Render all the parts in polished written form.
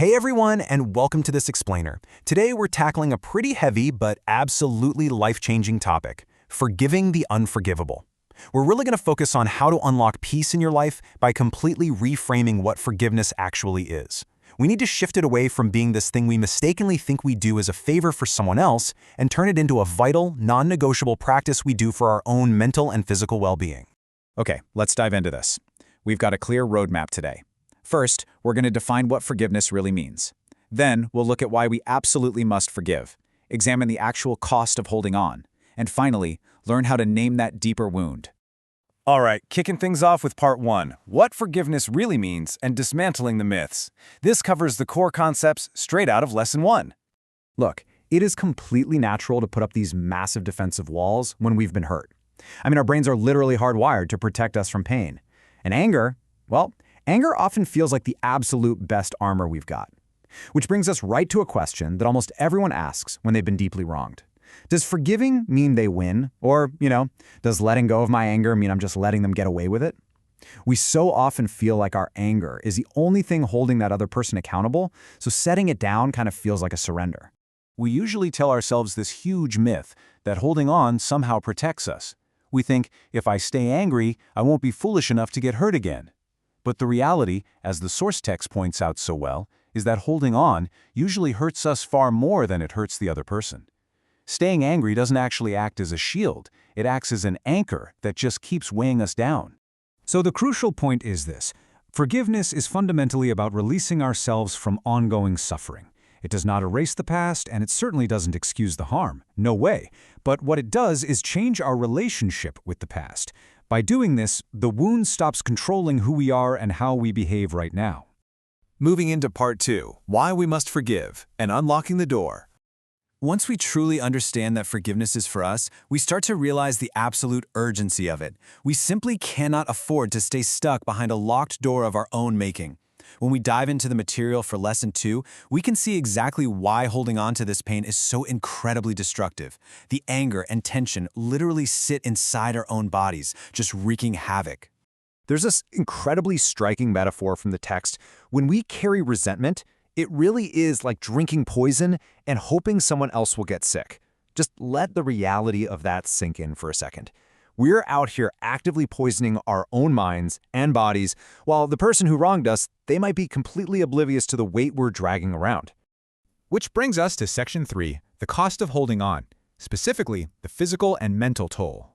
Hey everyone, and welcome to this explainer. Today we're tackling a pretty heavy but absolutely life-changing topic, forgiving the unforgivable. We're really going to focus on how to unlock peace in your life by completely reframing what forgiveness actually is. We need to shift it away from being this thing we mistakenly think we do as a favor for someone else and turn it into a vital, non-negotiable practice we do for our own mental and physical well-being. Okay, let's dive into this. We've got a clear roadmap today. First, we're going to define what forgiveness really means. Then, we'll look at why we absolutely must forgive, examine the actual cost of holding on, and finally, learn how to name that deeper wound. All right, kicking things off with part 1, what forgiveness really means and dismantling the myths. This covers the core concepts straight out of lesson 1. Look, it is completely natural to put up these massive defensive walls when we've been hurt. Our brains are literally hardwired to protect us from pain. And anger, well, anger often feels like the absolute best armor we've got. Which brings us right to a question that almost everyone asks when they've been deeply wronged. Does forgiving mean they win? Or, does letting go of my anger mean I'm just letting them get away with it? We so often feel like our anger is the only thing holding that other person accountable, so setting it down kind of feels like a surrender. We usually tell ourselves this huge myth that holding on somehow protects us. We think, if I stay angry, I won't be foolish enough to get hurt again. But the reality, as the source text points out so well, is that holding on usually hurts us far more than it hurts the other person. Staying angry doesn't actually act as a shield, it acts as an anchor that just keeps weighing us down. So the crucial point is this. Forgiveness is fundamentally about releasing ourselves from ongoing suffering. It does not erase the past, and it certainly doesn't excuse the harm. No way. But what it does is change our relationship with the past. By doing this, the wound stops controlling who we are and how we behave right now. Moving into part 2, why we must forgive, and unlocking the door. Once we truly understand that forgiveness is for us, we start to realize the absolute urgency of it. We simply cannot afford to stay stuck behind a locked door of our own making. When we dive into the material for lesson 2, we can see exactly why holding on to this pain is so incredibly destructive. The anger and tension literally sit inside our own bodies, just wreaking havoc. There's this incredibly striking metaphor from the text. When we carry resentment, it really is like drinking poison and hoping someone else will get sick. Just let the reality of that sink in for a second. We're out here actively poisoning our own minds and bodies, while the person who wronged us, they might be completely oblivious to the weight we're dragging around. Which brings us to section 3, the cost of holding on, specifically the physical and mental toll.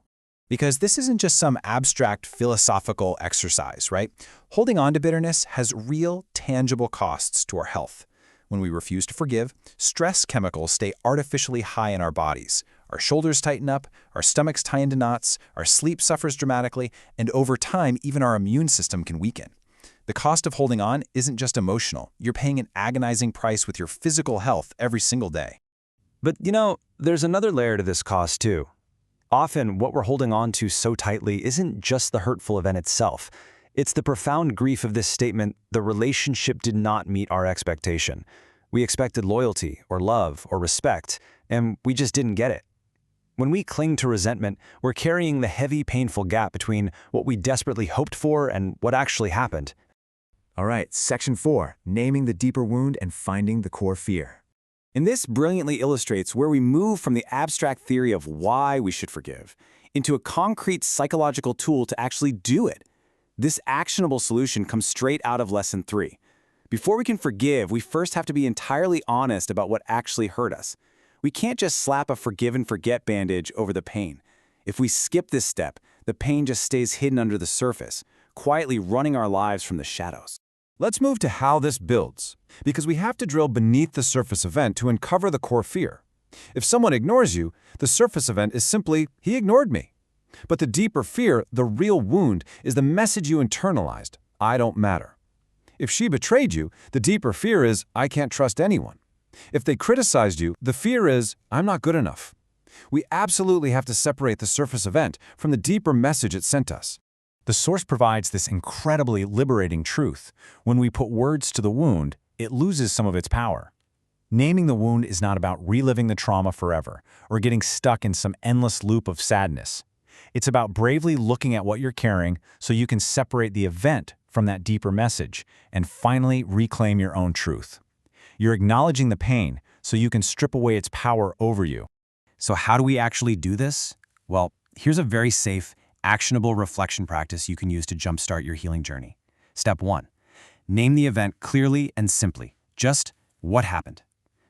Because this isn't just some abstract philosophical exercise, right? Holding on to bitterness has real, tangible costs to our health. When we refuse to forgive, stress chemicals stay artificially high in our bodies. Our shoulders tighten up, our stomachs tie into knots, our sleep suffers dramatically, and over time, even our immune system can weaken. The cost of holding on isn't just emotional. You're paying an agonizing price with your physical health every single day. But there's another layer to this cost too. Often, what we're holding on to so tightly isn't just the hurtful event itself. It's the profound grief of this statement: the relationship did not meet our expectation. We expected loyalty or love or respect, and we just didn't get it. When we cling to resentment, we're carrying the heavy, painful gap between what we desperately hoped for and what actually happened. All right, section 4, naming the deeper wound and finding the core fear. And this brilliantly illustrates where we move from the abstract theory of why we should forgive into a concrete psychological tool to actually do it. This actionable solution comes straight out of lesson 3. Before we can forgive, we first have to be entirely honest about what actually hurt us. We can't just slap a forgive and forget bandage over the pain. If we skip this step, the pain just stays hidden under the surface, quietly running our lives from the shadows. Let's move to how this builds, because we have to drill beneath the surface event to uncover the core fear. If someone ignores you, the surface event is simply, he ignored me. But the deeper fear, the real wound, is the message you internalized, I don't matter. If she betrayed you, the deeper fear is, I can't trust anyone. If they criticized you, the fear is, I'm not good enough. We absolutely have to separate the surface event from the deeper message it sent us. The source provides this incredibly liberating truth. When we put words to the wound, it loses some of its power. Naming the wound is not about reliving the trauma forever or getting stuck in some endless loop of sadness. It's about bravely looking at what you're carrying so you can separate the event from that deeper message and finally reclaim your own truth. You're acknowledging the pain so you can strip away its power over you. So how do we actually do this? Well, here's a very safe, actionable reflection practice you can use to jumpstart your healing journey. Step 1. Name the event clearly and simply. Just what happened.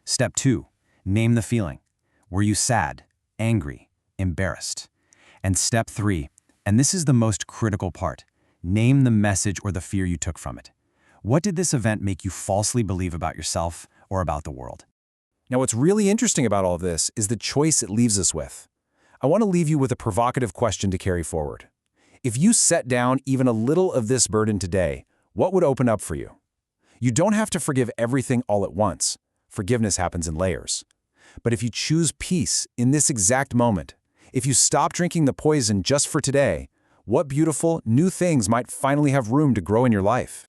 Step 2. Name the feeling. Were you sad, angry, embarrassed? And step 3, and this is the most critical part, name the message or the fear you took from it. What did this event make you falsely believe about yourself or about the world? Now, what's really interesting about all of this is the choice it leaves us with. I want to leave you with a provocative question to carry forward. If you set down even a little of this burden today, what would open up for you? You don't have to forgive everything all at once. Forgiveness happens in layers. But if you choose peace in this exact moment, if you stop drinking the poison just for today, what beautiful, new things might finally have room to grow in your life?